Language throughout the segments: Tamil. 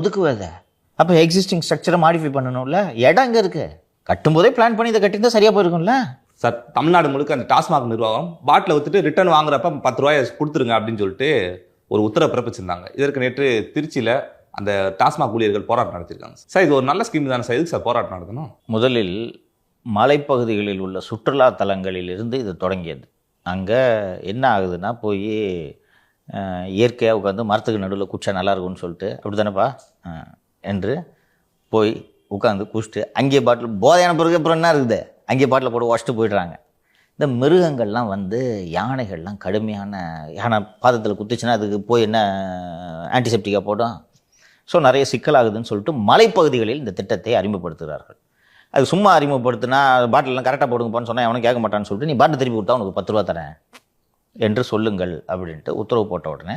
ஒதுக்குவத அப்போ எக்ஸிஸ்டிங் ஸ்ட்ரக்சரை மாடிஃபை பண்ணணும்ல. இடம் எங்கே இருக்குது? கட்டும்போதே பிளான் பண்ணி இதை கட்டியிருந்தால் சரியாக போயிருக்கும்ல சார். தமிழ்நாடு முழுக்க அந்த டாஸ்மாக் நிர்வாகம் பாட்டில் வித்துட்டு ரிட்டர்ன் வாங்குறப்ப 10 ரூபாயை கொடுத்துருங்க அப்படின்னு சொல்லிட்டு ஒரு உத்தரவு பிறப்பிச்சிருந்தாங்க. இதற்கு நேற்று திருச்சியில் அந்த டாஸ்மாக் ஊழியர்கள் போராட்டம் நடத்திருக்காங்க. சார் இது ஒரு நல்ல ஸ்கீம் தானே சார்? எதுக்கு சார் போராட்டம் நடத்தணும்? முதலில் மலைப்பகுதிகளில் உள்ள சுற்றுலா தலங்களில் இருந்து இது தொடங்கியது. அங்கே என்ன ஆகுதுன்னா, போய் இயற்கையாக உட்காந்து மரத்துக்கு நடுவில் குச்சா நல்லா இருக்கும்னு சொல்லிட்டு, அப்படி தானேப்பா என்று போய் உட்காந்து குடிச்சிட்டு அங்கேயே பாட்டில் போதையான பிறகு அப்புறம் என்ன இருக்குது, அங்கேயே பாட்டில் போட்டு உடச்சிட்டு போயிடுறாங்க. இந்த மிருகங்கள்லாம் யானைகள்லாம் கடுமையான யானை பாதத்தில் குத்துச்சுன்னா அதுக்கு போய் என்ன ஆன்டிசெப்டிக்காக போட்டோம். ஸோ நிறைய சிக்கலாகுதுன்னு சொல்லிட்டு மலைப்பகுதிகளில் இந்த திட்டத்தை அறிமுகப்படுத்துகிறார்கள். அது சும்மா அறிமுகப்படுத்தினா பாட்டிலெலாம் கரெக்டாக போடுங்கப்பான்னு சொன்னால் அவனும் கேட்க மாட்டான்னு சொல்லிட்டு, நீ பாட்டில் திருப்பி கொடுத்தா உனக்கு 10 ரூபா தரேன் என்று சொல்லுங்கள் அப்படின்ட்டு உத்தரவு போட்ட உடனே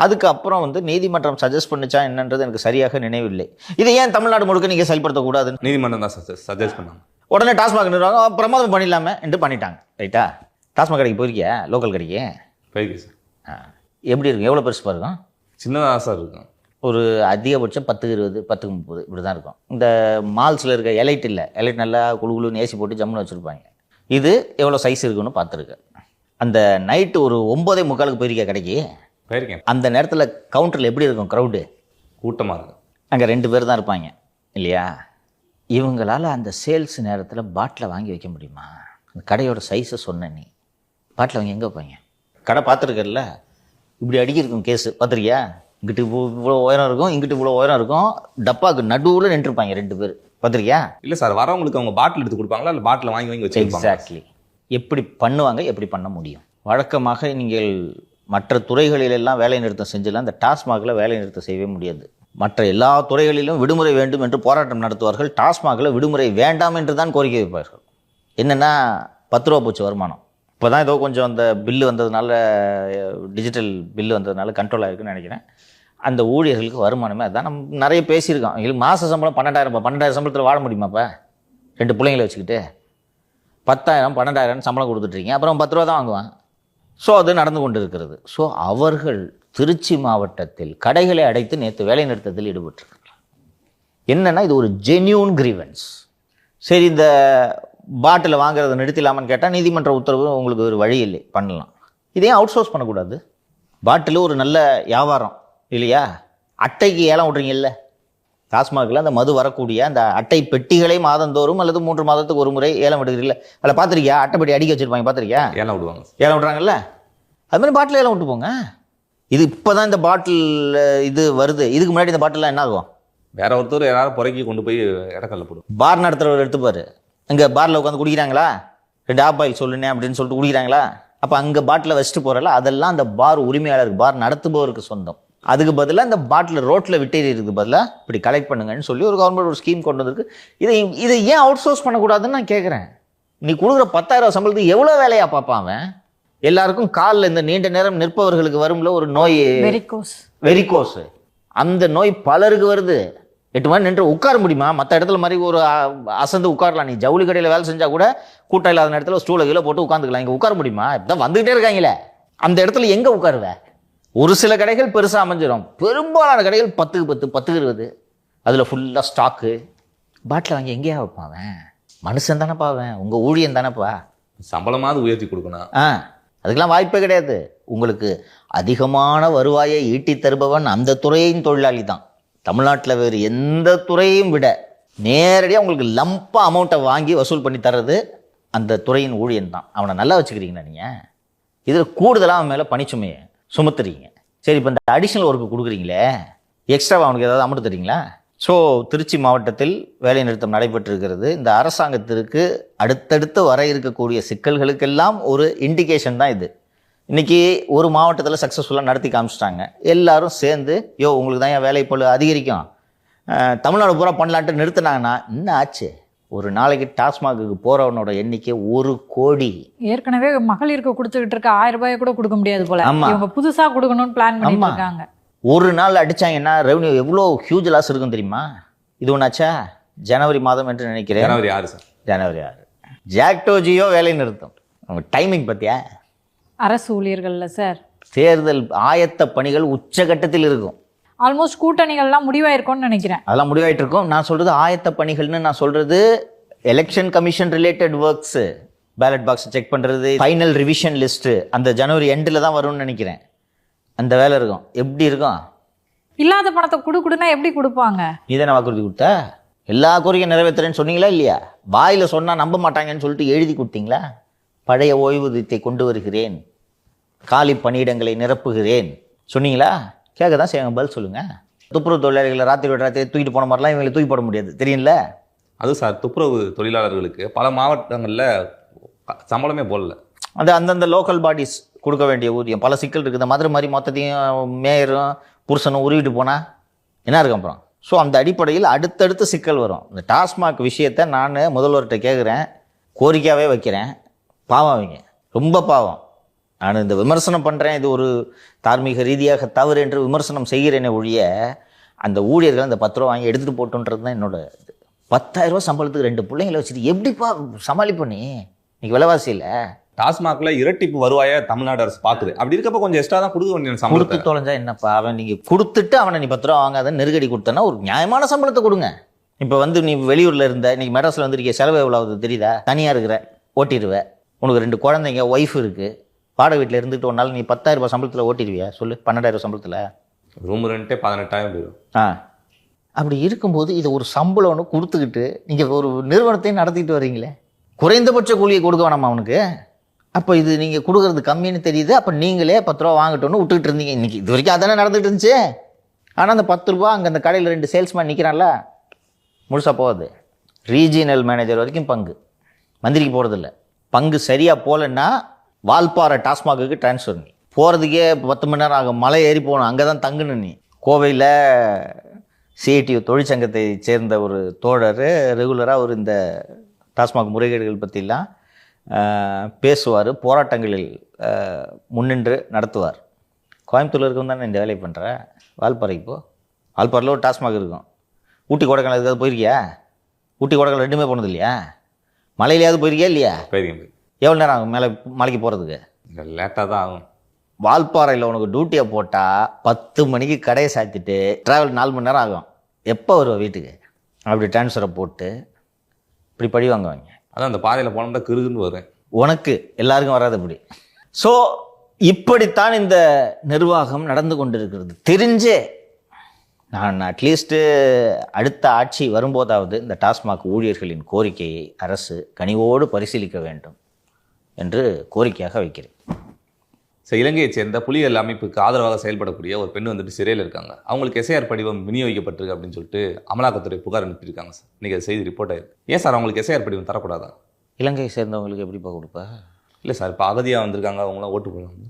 அதுக்கப்புறம் நீதிமன்றம் சஜஸ்ட் பண்ணிச்சா என்னன்றது எனக்கு சரியாக நினைவில்லை. இதை ஏன் தமிழ்நாடு முழுக்க நீங்கள் செயல்படுத்தக்கூடாதுன்னு நீதிமன்றம் தான் சஜஸ்ட் பண்ணாங்க. உடனே டாஸ்மாக் நிர்வாகம் பிரமாதம் பண்ணிடலாமே என்று பண்ணிட்டாங்க. ரைட்டா? டாஸ்மாக் கடைக்கு போயிருக்கியா? லோக்கல் கடைக்கு போயிருக்கு சார். எப்படி இருக்கும்? எவ்வளோ பெருசு இருக்கும்? சின்னதாக சார் இருக்கும். ஒரு அதிகபட்சம் 10, 20, 10, 30 இப்படி தான் இருக்கும். இந்த மால்ஸில் இருக்க எலைட் இல்லை, எலைட் நல்லா குழுன்னு ஏசி போட்டு ஜம்முன்னு வச்சுருப்பாங்க. இது எவ்வளோ சைஸ் இருக்குன்னு பார்த்துருக்கேன். அந்த நைட்டு ஒரு 9:45 போயிருக்கா கடைக்கு? போயிருக்கேன். அந்த நேரத்தில் கவுண்டரில் எப்படி இருக்கும்? க்ரௌடு கூட்டமாக இருக்கும். அங்கே 2 பேர் தான் இருப்பாங்க இல்லையா? இவங்களால் அந்த சேல்ஸ் நேரத்தில் பாட்டில் வாங்கி வைக்க முடியுமா? அந்த கடையோட சைஸை சொன்ன நீ பாட்டில் வாங்கி எங்கே வைப்பாங்க? கடை பார்த்துருக்கல, இப்படி அடிக்கிருக்கும் கேஸு பார்த்துருக்கியா? இங்கிட்டு இவ்வளோ உயரம் இருக்கும், இங்கிட்டு இவ்வளோ உயரம் இருக்கும், டப்பாவுக்கு நடுவில் நின்றுருப்பாங்க 2 பேர் பார்த்துருக்கியா? இல்லை சார், வரவங்களுக்கு அவங்க பாட்டில் எடுத்து கொடுப்பாங்களா இல்லை பாட்டில் வாங்கி வாங்கி வச்சு? எக்ஸாக்ட்லி. எப்படி பண்ணுவாங்க, எப்படி பண்ண முடியும்? வழக்கமாக நீங்கள் மற்ற துறைகளிலெல்லாம் வேலை நிறுத்தம் செஞ்சலாம், இந்த டாஸ்மாகில் வேலை நிறுத்தம் செய்யவே முடியாது. மற்ற எல்லா துறைகளிலும் விடுமுறை வேண்டும் என்று போராட்டம் நடத்துவார்கள். டாஸ்மாகில் விடுமுறை வேண்டாம் என்று தான் கோரிக்கை வைப்பார்கள். என்னென்னா 10 ரூபா போச்சு வருமானம். இப்போ தான் ஏதோ கொஞ்சம் அந்த பில்லு வந்ததுனால, டிஜிட்டல் பில்லு வந்ததுனால கண்ட்ரோல் ஆகிருக்குன்னு நினைக்கிறேன். அந்த ஊழியர்களுக்கு வருமானமே அதுதான். நம்ம நிறைய பேசியிருக்கோம். எங்களுக்கு மாத சம்பளம் 12,000. 12,000 சம்பளத்தில் வாழ முடியுமாப்பா? 2 பிள்ளைங்களை வச்சுக்கிட்டு 10,000 12,000 சம்பளம் கொடுத்துட்ருக்கீங்க, அப்புறம் 10 ரூபா தான் வாங்குவான். ஸோ அது நடந்து கொண்டு இருக்கிறது. ஸோ அவர்கள் திருச்சி மாவட்டத்தில் கடைகளை அடைத்து நேற்று வேலை நிறுத்தத்தில் ஈடுபட்டிருக்கிறார்கள். என்னென்னா இது ஒரு ஜென்யூன் கிரீவன்ஸ். சரி, இந்த பாட்டில் வாங்குறதை நிறுத்திடலாமான்னு கேட்டால் நீதிமன்ற உத்தரவு உங்களுக்கு ஒரு வழி இல்லை, பண்ணலாம். இதையும் அவுட் சோர்ஸ் பண்ணக்கூடாது. பாட்டில் ஒரு நல்ல வியாபாரம் இல்லையா? அட்டைக்கு ஏலம் விட்றீங்கல்ல, டாஸ்மாகில் அந்த மது வரக்கூடிய அந்த அட்டை பெட்டிகளை மாதந்தோறும் அல்லது 3 மாதத்துக்கு ஒரு முறை ஏலம் விடுகிறீங்கள, அதில் பார்த்துருக்கியா? அட்டைப்பெட்டி அடிக்க வச்சுருப்பாங்க, பார்த்துருக்கியா? ஏலம் விடுவாங்க. ஏலம் விட்றாங்கல்ல, அது மாதிரி பாட்டில் ஏலம் விட்டு போங்க. இது இப்போ தான் இந்த பாட்டில் இது வருது. இதுக்கு முன்னாடி இந்த பாட்டிலாம் என்ன ஆகும்? வேற ஒருத்தர் யாராவது புறக்கி கொண்டு போய் இடக்கல்ல போடும். பார் நடத்துகிறவர் எடுத்துப்பார். அங்கே பாரில் உட்காந்து குடிக்கிறாங்களா? 2 ஆப்பாயில் சொல்லுனே அப்படின்னு சொல்லிட்டு குடிக்கிறாங்களா? அப்போ அங்கே பாட்டில் வச்சுட்டு போகிறல, அதெல்லாம் அந்த பார் உரிமையாளருக்கு, பார் நடத்துபவருக்கு சொந்தம். அதுக்கு பதிலாக இந்த பாட்டில் ரோட்டில் விட்டேறிக்கு பதிலாக இப்படி கலெக்ட் பண்ணுங்கன்னு சொல்லி ஒரு கவர்மெண்ட் ஒரு ஸ்கீம் கொண்டு வந்திருக்கு. இதை ஏன் அவுட் சோர்ஸ் பண்ணக்கூடாதுன்னு நான் கேட்குறேன். நீ கொடுக்குற 10,000 சம்பளத்துக்கு எவ்வளோ வேலையா பார்ப்பான் அவன்? எல்லாருக்கும் காலில் இந்த நீண்ட நேரம் நிற்பவர்களுக்கு வரும்ல ஒரு நோய், வெரிகோஸ். அந்த நோய் பலருக்கு வருது. 8 மணி நின்று உட்கார முடியுமா? மற்ற இடத்துல மாதிரி ஒரு அசந்து உட்காரலாம். நீ ஜவுளி கடையில் வேலை செஞ்சால் கூட கூட்டம் இல்லாத இடத்துல ஸ்டூலை கீழே போட்டு உட்காந்துக்கலாம். இங்கே உட்கார முடியுமா? இப்போதான் வந்துகிட்டே இருக்காங்களே, அந்த இடத்துல எங்கே உட்காருவேன்? ஒரு சில கடைகள் பெருசாக அமைஞ்சிடும், பெரும்பாலான கடைகள் 10க்கு 10, 10க்கு 20, அதில் ஃபுல்லாக ஸ்டாக்கு. பாட்டில் வாங்கி எங்கேயா வைப்பாவன்? மனுஷன் தானேப்பா அவன், உங்கள் ஊழியன் தானேப்பா. சம்பளமாவது உயர்த்தி கொடுக்கணும். அதுக்கெல்லாம் வாய்ப்பே கிடையாது. உங்களுக்கு அதிகமான வருவாயை ஈட்டி தருபவன் அந்த துறையின் தொழிலாளி தான். தமிழ்நாட்டில் வேறு எந்த துறையையும் விட நேரடியாக உங்களுக்கு லம்பாக அமௌண்ட்டை வாங்கி வசூல் பண்ணி தர்றது அந்த துறையின் ஊழியன் தான். அவனை நல்லா வச்சுக்கிறீங்களா நீங்கள்? இதில் கூடுதலாக அவன் மேலே பணிச்சுமையை சுமத்துறீங்க. சரி, இப்போ இந்த அடிஷ்னல் ஒர்க்கு கொடுக்குறீங்களே, எக்ஸ்ட்ராவாக அவனுக்கு ஏதாவது அமௌண்ட் தரீங்களா? ஸோ திருச்சி மாவட்டத்தில் வேலை நிறுத்தம் நடைபெற்றிருக்கிறது. இந்த அரசாங்கத்திற்கு அடுத்தடுத்து வர இருக்கக்கூடிய சிக்கல்களுக்கெல்லாம் ஒரு இண்டிகேஷன் தான் இது. இன்றைக்கி ஒரு மாவட்டத்தில் சக்ஸஸ்ஃபுல்லாக நடத்தி காமிச்சிட்டாங்க. எல்லாரும் சேர்ந்து உங்களுக்கு தான் என் வேலைப்பளு அதிகரிக்கும், தமிழ்நாடு பூரா பண்ணலான்ட்டு நிறுத்தினாங்கன்னா என்ன ஆச்சு? ஒரு நாளைக்கு டாஸ்மாகுக்கு போறவனோட எண்ணிக்கை 1 கோடி. ஏற்கனவே மகளிருக்கு கொடுத்துக்கிட்டு இருக்க 1000 ரூபாயை கூட கொடுக்க முடியாது போல. இவங்க புதுசா கொடுக்கணும்னு பிளான் பண்ணிட்டு இருக்காங்க. ஒரு நாள் அடிச்சாங்கன்னா ரெவன்யூ எவ்வளோ ஹியூஜ் லாஸ் இருக்கும் தெரியுமா? இது ஒன்றாச்சா ஜனவரி மாதம் என்று நினைக்கிறேன். ஜனவரி 6 சார். ஜனவரி 6 ஜாக்டோ ஜியோ வேலை நிறுத்தம். டைமிங் பத்தியா? அரசு ஊழியர்கள்ல சார் தேர்தல் ஆயத்த பணிகள் உச்சகட்டத்தில் இருக்கும். ஆல்மோஸ்ட் கூட்டணிகள்லாம் முடிவாயிருக்கும்னு நினைக்கிறேன். அதெல்லாம் முடிவாயிட்டு இருக்கும். நான் சொல்கிறது ஆயத்த பணிகள்னு நான் சொல்கிறது election commission related works. Ballot box check பண்ணுறது, ஃபைனல் ரிவிஷன் லிஸ்ட்டு அந்த ஜனவரி எண்டில் தான் வரும்னு நினைக்கிறேன். அந்த வேலை இருக்கும். எப்படி இருக்கும்? இல்லாத பணத்தை கொடுக்குடுனா எப்படி கொடுப்பாங்க? நீ தானே வாக்குறுதி கொடுத்த? எல்லா கோரிக்கையும் நிறைவேற்றுறேன்னு சொன்னீங்களா இல்லையா? வாயில் சொன்னால் நம்ப மாட்டாங்கன்னு சொல்லிட்டு எழுதி கொடுத்தீங்களா? பழைய ஓய்வூதியத்தை கொண்டு வருகிறேன், காலி பணியிடங்களை நிரப்புகிறேன் சொன்னீங்களா? கேட்க தான் செய்வாங்க, பதில் சொல்லுங்கள். துப்புரவு தொழிலாளிகளை ராத்திரி தூக்கிட்டு போன மாதிரிலாம் இவங்களை தூக்கி போட முடியாது, தெரியும்ல? அதுவும் சார், துப்புரவு தொழிலாளர்களுக்கு பல மாவட்டங்களில் சம்பளமே போடல. அந்த அந்தந்த லோக்கல் பாடிஸ் கொடுக்க வேண்டிய ஊதியம் பல சிக்கல் இருக்குது. இந்த மதுரை மாதிரி மொத்தத்தையும் மேயரும் புருஷனும் உருவிட்டு போனால் என்ன இருக்கும் அப்புறம்? ஸோ அந்த அடிப்படையில் அடுத்தடுத்து சிக்கல் வரும். இந்த டாஸ்மாக் விஷயத்தை நான் முதல்வர்கிட்ட கேட்குறேன், கோரிக்கையாகவே வைக்கிறேன். பாவம் அவங்க, ரொம்ப பாவம். நான் இந்த விமர்சனம் பண்ணுறேன், இது ஒரு தார்மீக ரீதியாக தவறு என்று விமர்சனம் செய்கிறேனே ஒழிய, அந்த ஊழியர்கள் அந்த 10 ரூபா வாங்கி எடுத்துகிட்டு போட்டுன்றது தான் என்னோட இது. 10,000 ரூபா சம்பளத்துக்கு 2 பிள்ளைங்களை வச்சுட்டு எப்படிப்பா சமாளிப்பண்ணி? இன்னைக்கு விலைவாசி இல்லை. டாஸ்மாக்ல இரட்டிப்பு வருவாயை தமிழ்நாடு அரசு பார்க்குது. அப்படி இருக்கப்ப கொஞ்சம் எக்ஸ்ட்ரா தான் கொடுக்க வேண்டிய சம்பளத்தை. கொடுத்து தொலைஞ்சா என்னப்பா? அவன் நீங்கள் கொடுத்துட்டு அவனை நீ 10 ரூபா வாங்காதன்னு நெருக்கடி கொடுத்தனா ஒரு நியாயமான சம்பளத்தை கொடுங்க. இப்போ வந்து நீ வெளியூரில் இருந்த, இன்னைக்கு மெட்ராஸில் வந்துருக்க, செலவு எவ்வளோ ஆகுது தெரியுதா? தனியாக இருக்கிற, ஓட்டிடுவேன். உனக்கு 2 குழந்தைங்க, ஒய்ஃப் இருக்குது, வாடகை வீட்டில் இருந்துட்டு ஒரு நாள் நீ 10,000 ரூபாய் சம்பளத்தில் ஓட்டிடுவியா? சொல்லு. 12,000 சம்பளத்தில் ரூம் ரெண்ட்டே 18,000 போயிடும். அப்படி இருக்கும்போது இதை ஒரு சம்பளம்னு கொடுத்துக்கிட்டு நீங்கள் ஒரு நிறுவனத்தையும் நடத்திட்டு வர்றீங்களே, குறைந்தபட்ச கூலியை கொடுக்க வேணாமா அவனுக்கு? அப்போ இது நீங்கள் கொடுக்குறது கம்மின்னு தெரியுது. அப்போ நீங்களே 10 ரூபா வாங்கட்டோன்னு விட்டுக்கிட்டு இருந்தீங்க. இன்றைக்கி இது வரைக்கும் அதானே நடந்துகிட்டு இருந்துச்சு. ஆனால் அந்த 10 ரூபா அங்கே அந்த கடையில் 2 சேல்ஸ்மேன் நிற்கிறான்ல, முழுசாக போகாது. ரீஜினல் மேனேஜர் வரைக்கும் பங்கு, மந்திரிக்கு போகிறதில்ல. பங்கு சரியாக போகலன்னா வால்பாறை டாஸ்மாகுக்கு டிரான்ஸ்ஃபர். நீ போகிறதுக்கே 10 மணி நேரம் ஆகும். மலை ஏறி போகணும், அங்கே தான் தங்கணும். நீ கோவையில் சிஐடியு தொழிற்சங்கத்தை சேர்ந்த ஒரு தோழர் ரெகுலராக ஒரு இந்த டாஸ்மாக் முறைகேடுகள் பற்றிலாம் பேசுவார், போராட்டங்களில் முன்னின்று நடத்துவார். கோயம்புத்தூரில் இருக்கும் தானே இந்த வேலையை பண்ணுற. வால்பாறைக்கு போ. வால்பாறையில் ஒரு டாஸ்மாக் இருக்கும். ஊட்டி கொடைக்கானல் எதாவது போயிருக்கியா? ஊட்டி கொடைக்கானல் ரெண்டுமே போனது இல்லையா? மலையிலையாவது போயிருக்கியா இல்லையா? போயிருக்கேன். எவ்வளோ நேரம் ஆகும் மேலே மலைக்கு போகிறதுக்கு? லேட்டாக தான் ஆகும். வால்பாறையில் உனக்கு டியூட்டியை போட்டால் 10 மணிக்கு கடையை சாத்திட்டு ட்ராவல் 4 மணி நேரம் ஆகும். எப்போ வருவோம் வீட்டுக்கு? அப்படி டிரான்ஸ்ஃபரை போட்டு இப்படி பழி வாங்குவாங்க. அதான் அந்த பாதையில் போனோம்னா கிருகுன்னு வருவேன். உனக்கு எல்லாருக்கும் வராது அப்படி. ஸோ இப்படித்தான் இந்த நிர்வாகம் நடந்து கொண்டிருக்கிறது. தெரிஞ்சே நான் அட்லீஸ்ட்டு அடுத்த ஆட்சி வரும்போதாவது இந்த டாஸ்மாக் ஊழியர்களின் கோரிக்கையை அரசு கனிவோடு பரிசீலிக்க வேண்டும் என்று கோரிக்கையாக வைக்கிறேன். இலங்கையைச் சேர்ந்த புலிகள் அமைப்புக்கு ஆதரவாக செயல்படக்கூடிய ஒரு பெண் வந்துட்டு சிறையில் இருக்காங்க. அவங்களுக்கு எஸ்ஐஆர் படிவம் விநியோகிக்கப்பட்டிருக்கு அப்படின்னு சொல்லிட்டு அமலாக்கத்துறை புகார் அனுப்பியிருக்காங்க சார். இன்றைக்கி அது செய்தி ரிப்போர்ட் ஆயிருக்கு. ஏன் சார் அவங்களுக்கு எஸ்ஐஆர் படிவம் தரக்கூடாதா? இலங்கையை சேர்ந்தவங்களுக்கு எப்படிப்பா கொடுப்பா? இல்லை சார், இப்போ அகதியாக வந்திருக்காங்க, அவங்களாம் ஓட்டு போடுவாங்க.